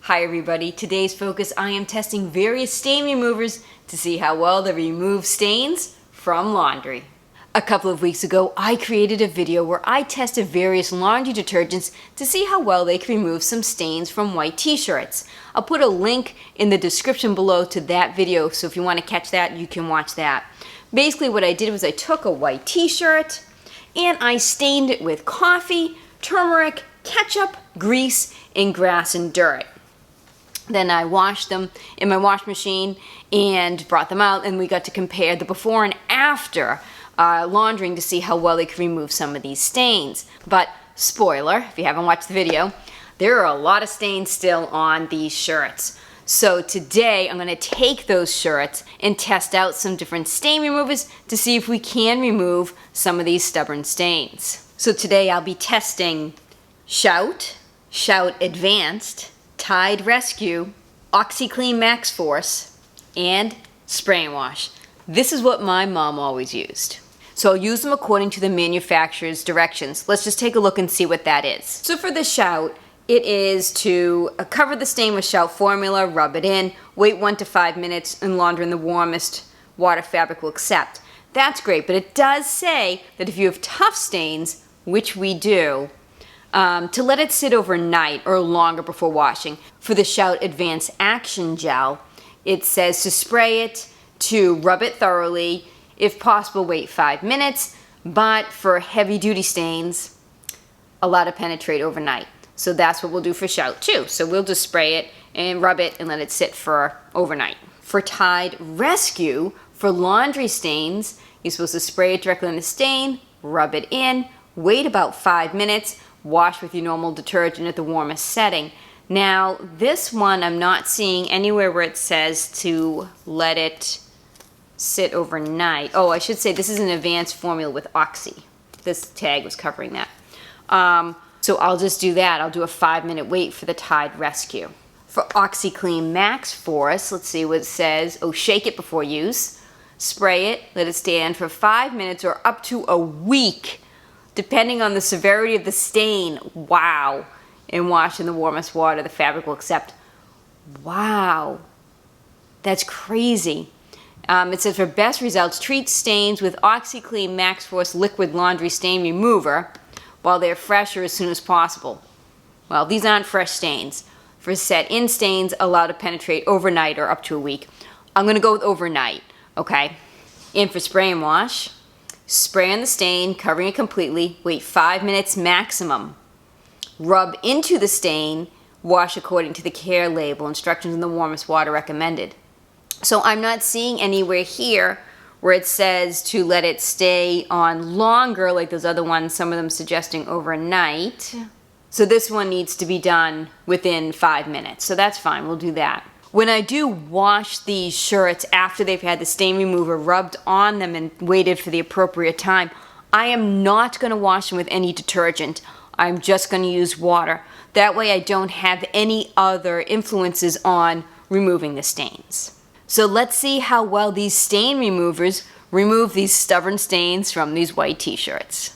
Hi everybody, today's focus I am testing various stain removers to see how well they remove stains from laundry. A couple of weeks ago I created a video where I tested various laundry detergents to see how well they can remove some stains from white t-shirts. I'll put a link in the description below to that video, so if you want to catch that you can watch that. Basically what I did was I took a white t-shirt and I stained it with coffee, turmeric, ketchup, grease, and grass and dirt. Then I washed them in my wash machine and brought them out, and we got to compare the before and after laundering to see how well they could remove some of these stains. But spoiler, if you haven't watched the video, there are a lot of stains still on these shirts. So today I'm going to take those shirts and test out some different stain removers to see if we can remove some of these stubborn stains. So today I'll be testing Shout, Shout Advanced, Tide Rescue, Oxi Max Force, and Spray and Wash. This is what my mom always used. So I'll use them according to the manufacturer's directions. Let's just take a look and see what that is. So for the Shout, it is to cover the stain with Shout formula, rub it in, wait 1 to 5 minutes, and launder in the warmest water fabric will accept. That's great, but it does say that if you have tough stains, which we do, to let it sit overnight or longer before washing. For the Shout Advanced Action Gel, it says to spray it, to rub it thoroughly, if possible wait 5 minutes, but for heavy duty stains, allow to penetrate overnight. So that's what we'll do for Shout too. So we'll just spray it and rub it and let it sit for overnight. For Tide Rescue, for laundry stains, you're supposed to spray it directly on the stain, rub it in, wait about 5 minutes, wash with your normal detergent at the warmest setting. Now, this one I'm not seeing anywhere where it says to let it sit overnight. Oh, I should say this is an advanced formula with Oxi. This tag was covering that. So I'll just do that. I'll do a 5-minute wait for the Tide Rescue. For Oxi Max Force, let's see what it says. Oh, shake it before use. Spray it, let it stand for 5 minutes or up to a week, depending on the severity of the stain. Wow. And wash in the warmest water the fabric will accept. Wow. That's crazy. It says for best results, treat stains with Oxi Max Force liquid laundry stain remover while they're fresh or as soon as possible. Well, these aren't fresh stains. For set-in stains, allow to penetrate overnight or up to a week. I'm going to go with overnight, okay? And for spray and wash, spray on the stain, covering it completely, wait 5 minutes maximum. Rub into the stain, wash according to the care label, instructions in the warmest water recommended. So I'm not seeing anywhere here where it says to let it stay on longer, like those other ones, some of them suggesting overnight. So this one needs to be done within 5 minutes. So that's fine, we'll do that. When I do wash these shirts after they've had the stain remover rubbed on them and waited for the appropriate time, I am not going to wash them with any detergent. I'm just going to use water. That way I don't have any other influences on removing the stains. So let's see how well these stain removers remove these stubborn stains from these white t-shirts.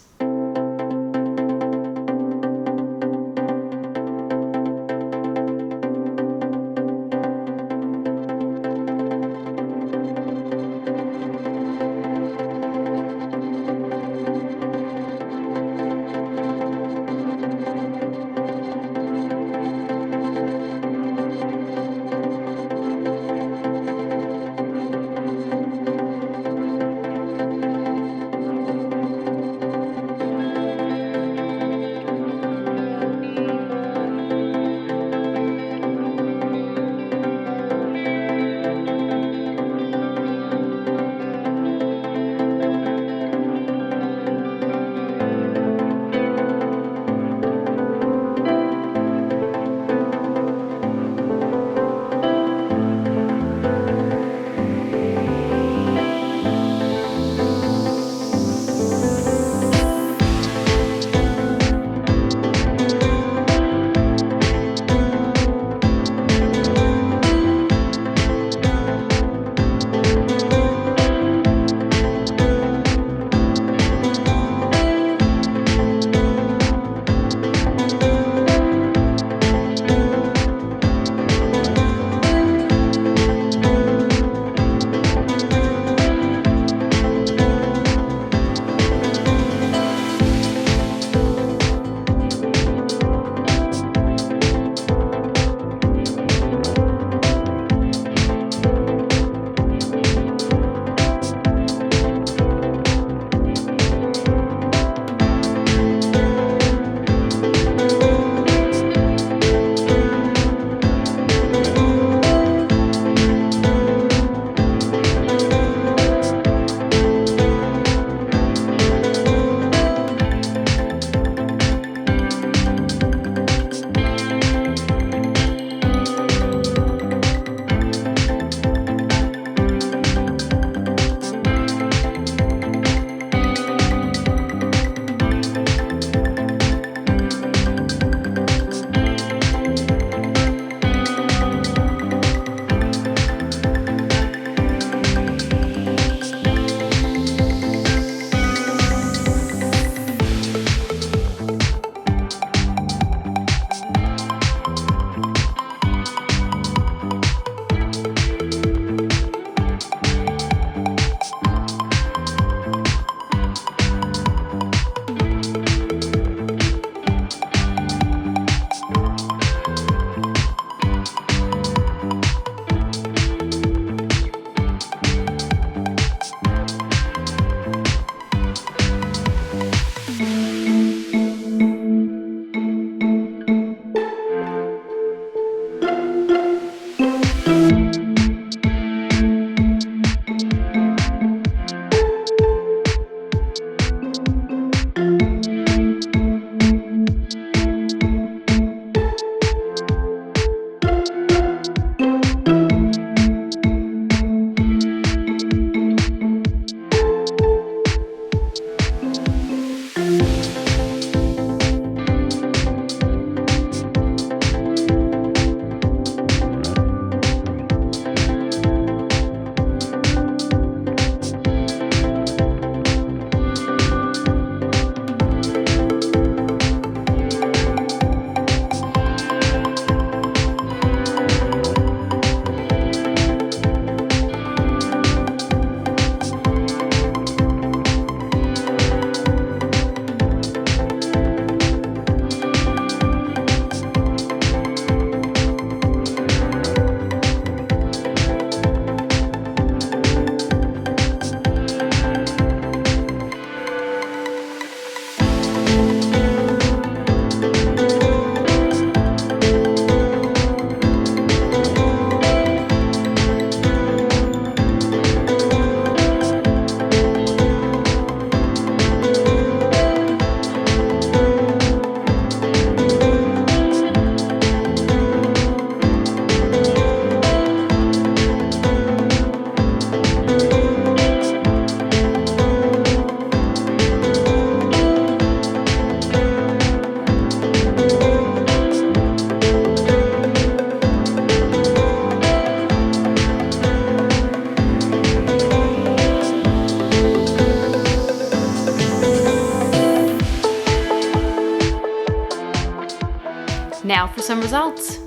some results.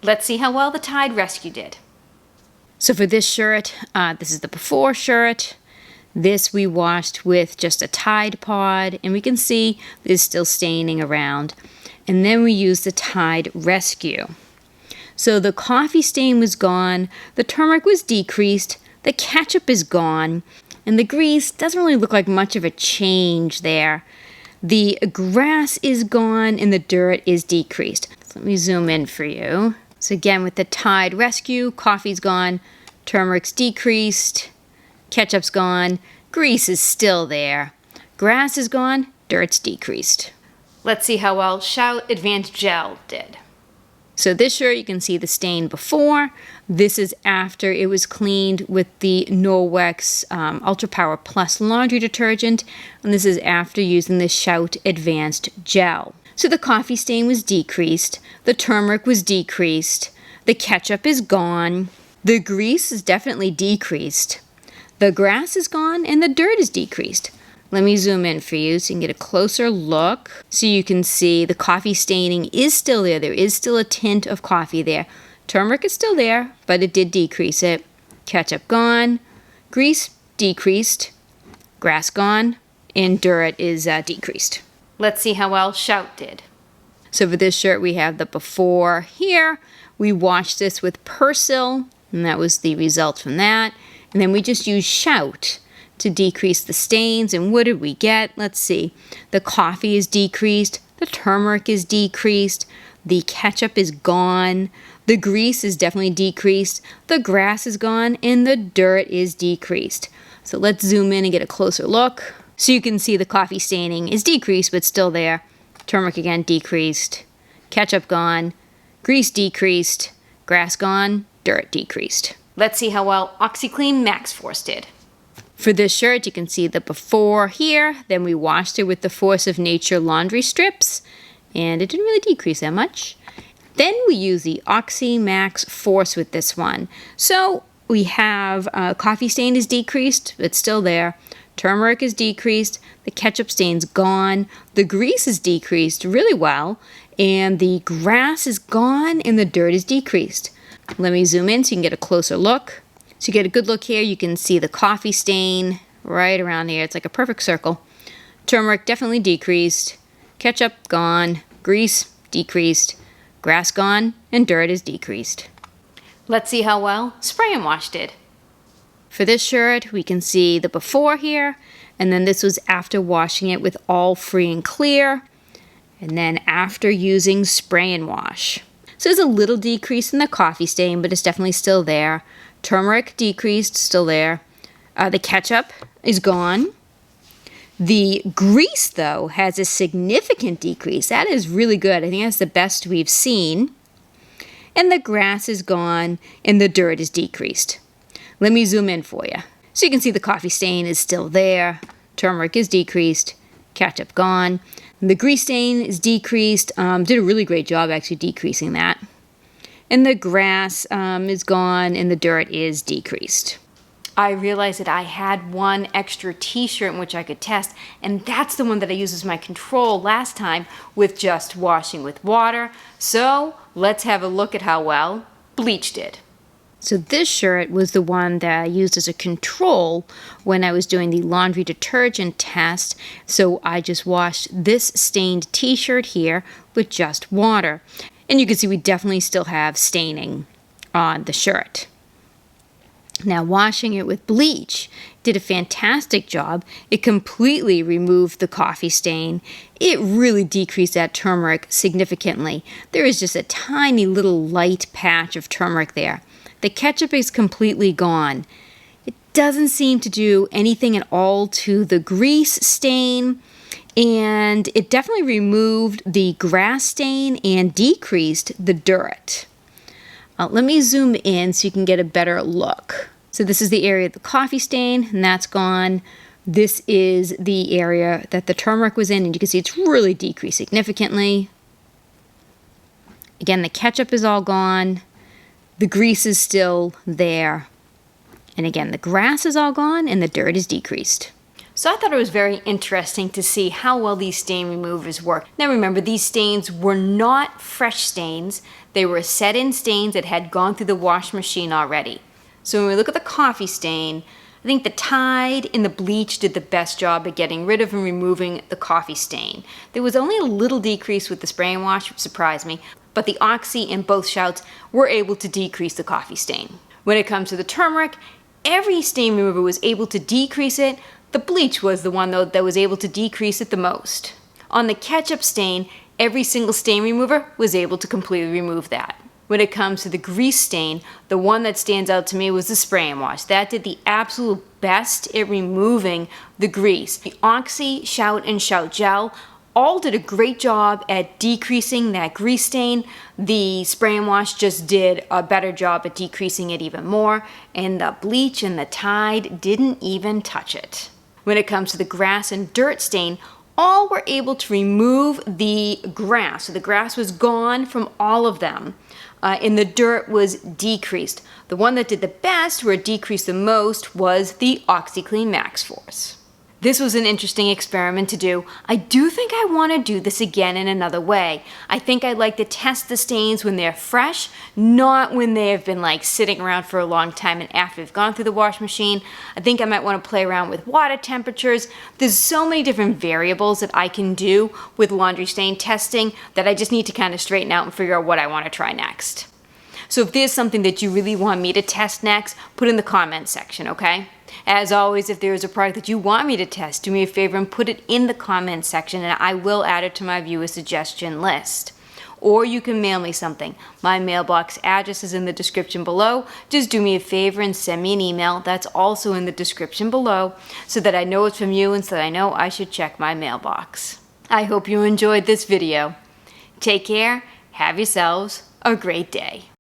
Let's see how well the Tide Rescue did. So for this shirt, this is the before shirt. This we washed with just a Tide Pod, and we can see there's still staining around. And then we used the Tide Rescue. So the coffee stain was gone, the turmeric was decreased, the ketchup is gone, and the grease doesn't really look like much of a change there. The grass is gone and the dirt is decreased. So let me zoom in for you. So again, with the Tide Rescue, coffee's gone, turmeric's decreased, ketchup's gone, grease is still there. Grass is gone, dirt's decreased. Let's see how well Shout Advanced Gel did. So this shirt, you can see the stain before. This is after it was cleaned with the Norwex Ultra Power Plus laundry detergent. And this is after using the Shout Advanced Gel. So the coffee stain was decreased. The turmeric was decreased. The ketchup is gone. The grease is definitely decreased. The grass is gone and the dirt is decreased. Let me zoom in for you so you can get a closer look. So you can see the coffee staining is still there. There is still a tint of coffee there. Turmeric is still there, but it did decrease it. Ketchup gone. Grease decreased. Grass gone. And dirt is decreased. Let's see how well Shout did. So for this shirt, we have the before here. We washed this with Persil, and that was the result from that. And then we just used Shout to decrease the stains. And what did we get? Let's see. The coffee is decreased. The turmeric is decreased. The ketchup is gone. The grease is definitely decreased. The grass is gone. And the dirt is decreased. So let's zoom in and get a closer look. So you can see the coffee staining is decreased, but still there. Turmeric again decreased. Ketchup gone. Grease decreased. Grass gone. Dirt decreased. Let's see how well Oxi Max Force did. For this shirt, you can see the before here. Then we washed it with the Force of Nature laundry strips. And it didn't really decrease that much. Then we use the Oxi Max Force with this one. So we have coffee stain is decreased. It's still there. Turmeric is decreased. The ketchup stain's gone. The grease is decreased really well. And the grass is gone and the dirt is decreased. Let me zoom in so you can get a closer look. So you get a good look here. You can see the coffee stain right around here. It's like a perfect circle. Turmeric definitely decreased. Ketchup gone. Grease decreased. Grass gone. And dirt is decreased. Let's see how well Spray and Wash did. For this shirt, we can see the before here. And then this was after washing it with All Free and Clear. And then after using Spray and Wash. So there's a little decrease in the coffee stain, but it's definitely still there. Turmeric decreased, still there. The ketchup is gone. The grease, though, has a significant decrease. That is really good. I think that's the best we've seen. And the grass is gone, and the dirt is decreased. Let me zoom in for you. So you can see the coffee stain is still there. Turmeric is decreased. Ketchup gone. The grease stain is decreased. Did a really great job actually decreasing that. And the grass is gone and the dirt is decreased. I realized that I had one extra t-shirt in which I could test, and that's the one that I used as my control last time with just washing with water. So let's have a look at how well Bleach did. So this shirt was the one that I used as a control when I was doing the laundry detergent test. So I just washed this stained t-shirt here with just water. And you can see we definitely still have staining on the shirt. Now washing it with bleach did a fantastic job. It completely removed the coffee stain. It really decreased that turmeric significantly. There is just a tiny little light patch of turmeric there. The ketchup is completely gone. It doesn't seem to do anything at all to the grease stain, and it definitely removed the grass stain and decreased the dirt. Let me zoom in so you can get a better look. So this is the area of the coffee stain, and that's gone. This is the area that the turmeric was in, and you can see it's really decreased significantly. Again, the ketchup is all gone. The grease is still there. And again, the grass is all gone, and the dirt is decreased. So I thought it was very interesting to see how well these stain removers work. Now remember, these stains were not fresh stains. They were set-in stains that had gone through the wash machine already. So when we look at the coffee stain, I think the Tide and the Bleach did the best job at getting rid of and removing the coffee stain. There was only a little decrease with the spray and wash, which surprised me, but the Oxi and both Shouts were able to decrease the coffee stain. When it comes to the turmeric, every stain remover was able to decrease it. The Bleach was the one, though, that was able to decrease it the most. On the ketchup stain, every single stain remover was able to completely remove that. When it comes to the grease stain, the one that stands out to me was the spray and wash. That did the absolute best at removing the grease. The Oxi, Shout, and Shout Gel all did a great job at decreasing that grease stain. The spray and wash just did a better job at decreasing it even more, and the Bleach and the Tide didn't even touch it. When it comes to the grass and dirt stain, all were able to remove the grass. So the grass was gone from all of them, and the dirt was decreased. The one that did the best, where it decreased the most, was the Oxi Max Force. This was an interesting experiment to do. I do think I want to do this again in another way. I think I'd like to test the stains when they're fresh, not when they have been like sitting around for a long time and after they've gone through the wash machine. I think I might want to play around with water temperatures. There's so many different variables that I can do with laundry stain testing that I just need to kind of straighten out and figure out what I want to try next. So if there's something that you really want me to test next, put in the comments section, okay? As always, if there is a product that you want me to test, do me a favor and put it in the comments section, and I will add it to my viewer suggestion list. Or you can mail me something. My mailbox address is in the description below. Just do me a favor and send me an email. That's also in the description below, so that I know it's from you and so that I know I should check my mailbox. I hope you enjoyed this video. Take care. Have yourselves a great day.